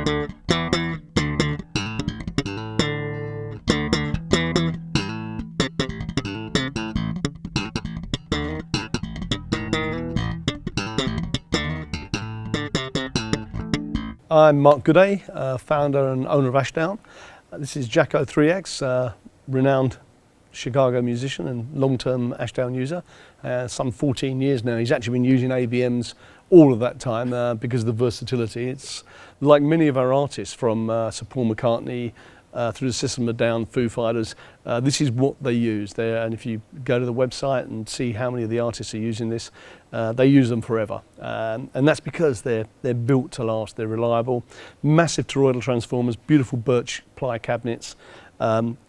I'm Mark Gooday, founder and owner of Ashdown. This is Jaquo III-X, renowned Chicago musician and long-term Ashdown user. Some 14 years now. He's actually been using ABMs all of that time because of the versatility. It's like many of our artists, from Sir Paul McCartney through the System of a Down, Foo Fighters. This is what they use there, and if you go to the website and see how many of the artists are using this, they use them forever, and that's because they're built to last. They're reliable, massive toroidal transformers, beautiful birch ply cabinets,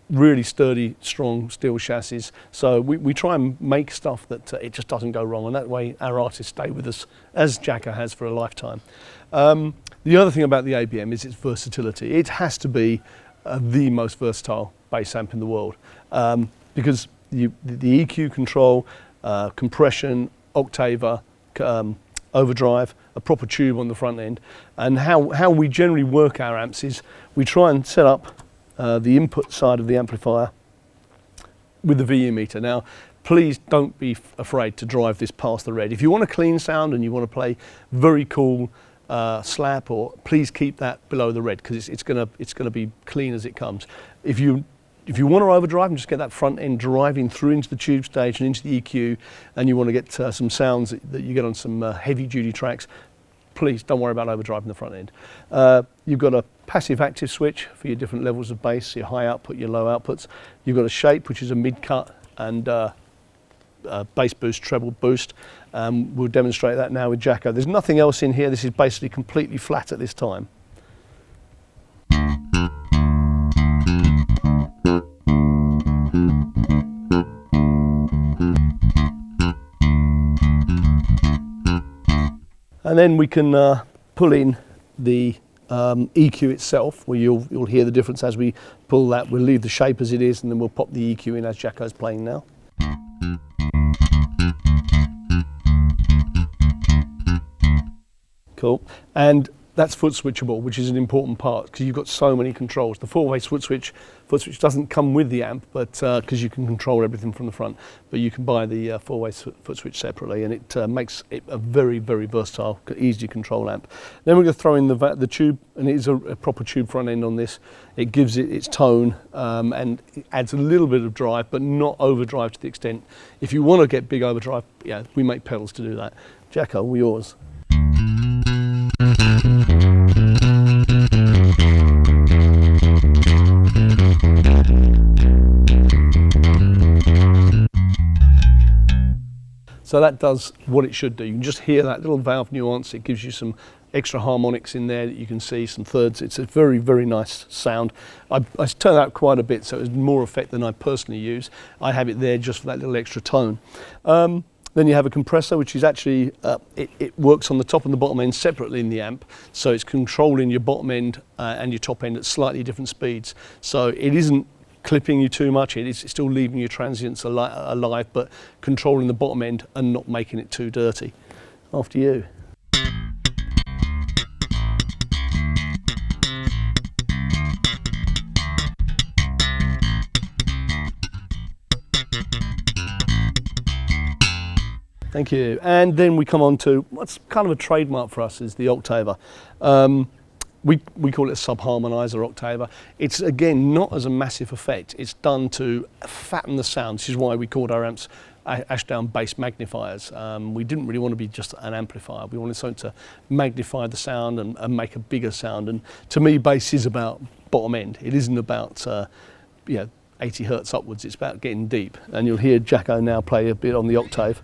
really sturdy, strong steel chassis. So we try and make stuff that it just doesn't go wrong, and that way our artists stay with us, as Jaquo has for a lifetime. The other thing about the ABM is its versatility. It has to be the most versatile bass amp in the world, because the EQ control, compression, Octave, overdrive, a proper tube on the front end, and how we generally work our amps is we try and set up the input side of the amplifier with the VU meter. Now, please don't be afraid to drive this past the red. If you want a clean sound and you want to play very cool slap, or please keep that below the red, because it's gonna be clean as it comes. If you want to overdrive and just get that front end driving through into the tube stage and into the EQ, and you want to get some sounds that you get on some heavy duty tracks, please don't worry about overdriving the front end. You've got a passive active switch for your different levels of bass, your high output, your low outputs. You've got a shape, which is a mid cut and bass boost, treble boost. We'll demonstrate that now with Jaquo. There's nothing else in here. This is basically completely flat at this time. And then we can pull in the EQ itself, where you'll hear the difference as we pull that. We'll leave the shape as it is, and then we'll pop the EQ in as Jaquo's playing now. Cool. And that's foot switchable, which is an important part because you've got so many controls. The four-way foot switch doesn't come with the amp, but because you can control everything from the front, but you can buy the four-way foot switch separately, and it makes it a very, very versatile, easy to control amp. Then we're going to throw in the tube, and it is a proper tube front end on this. It gives it its tone, and it adds a little bit of drive, but not overdrive to the extent. If you want to get big overdrive, yeah, we make pedals to do that. Jaquo, we're yours. So that does what it should do. You can just hear that little valve nuance. It gives you some extra harmonics in there that you can see, some thirds. It's a very, very nice sound. I turned out quite a bit, so it was more effect than I personally use. I have it there just for that little extra tone. Then you have a compressor, which is actually, it works on the top and the bottom end separately in the amp. So it's controlling your bottom end and your top end at slightly different speeds. So it isn't clipping you too much. It's still leaving your transients alive, but controlling the bottom end and not making it too dirty. After you. Thank you. And then we come on to what's kind of a trademark for us, is the Octave. We call it a sub-harmonizer Octave. It's, again, not as a massive effect. It's done to fatten the sound. This is why we called our amps Ashdown bass magnifiers. We didn't really want to be just an amplifier. We wanted something to magnify the sound and make a bigger sound. And to me, bass is about bottom end. It isn't about 80 hertz upwards. It's about getting deep. And you'll hear Jaquo now play a bit on the Octave.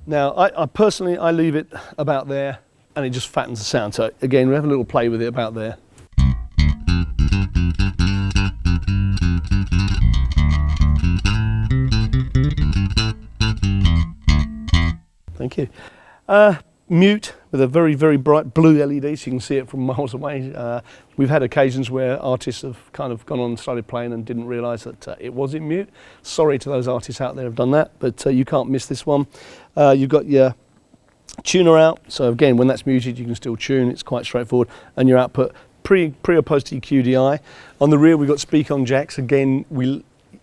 Now, I personally leave it about there, and it just fattens the sound. So again, we have a little play with it about there. Thank you. Mute, with a very, very bright blue LED, so you can see it from miles away. We've had occasions where artists have kind of gone on and started playing and didn't realise that it was in mute. Sorry to those artists out there who have done that, but you can't miss this one. You've got your tuner out, so again, when that's muted, you can still tune. It's quite straightforward. And your output, pre or post to your QDI. On the rear, we've got speak-on jacks. Again,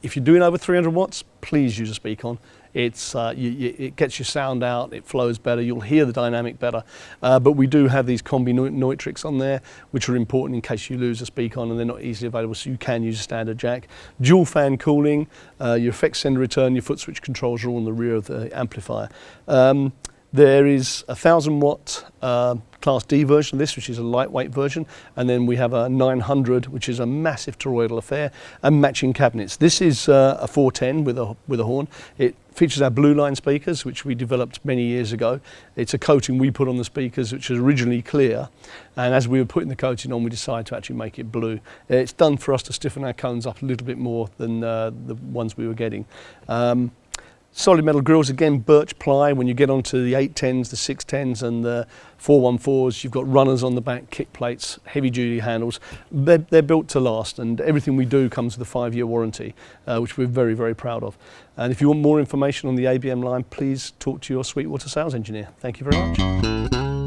if you're doing over 300 watts, please use a speak-on. It gets your sound out, it flows better, you'll hear the dynamic better. But we do have these combi Neutrics on there, which are important in case you lose a speak-on and they're not easily available, so you can use a standard jack. Dual fan cooling, your effects sender return, your Footswitch controls are all on the rear of the amplifier. There is a 1000 watt Class D version of this, which is a lightweight version, and then we have a 900, which is a massive toroidal affair, and matching cabinets. This is a 410 with a horn. It features our blue line speakers, which we developed many years ago. It's a coating we put on the speakers, which was originally clear, and as we were putting the coating on, we decided to actually make it blue. It's done for us to stiffen our cones up a little bit more than the ones we were getting. Solid metal grills, again, birch ply. When you get onto the 810s, the 610s and the 414s, you've got runners on the back, kick plates, heavy duty handles. They're built to last, and everything we do comes with a 5-year warranty, which we're very, very proud of. And if you want more information on the ABM line, please talk to your Sweetwater sales engineer. Thank you very much.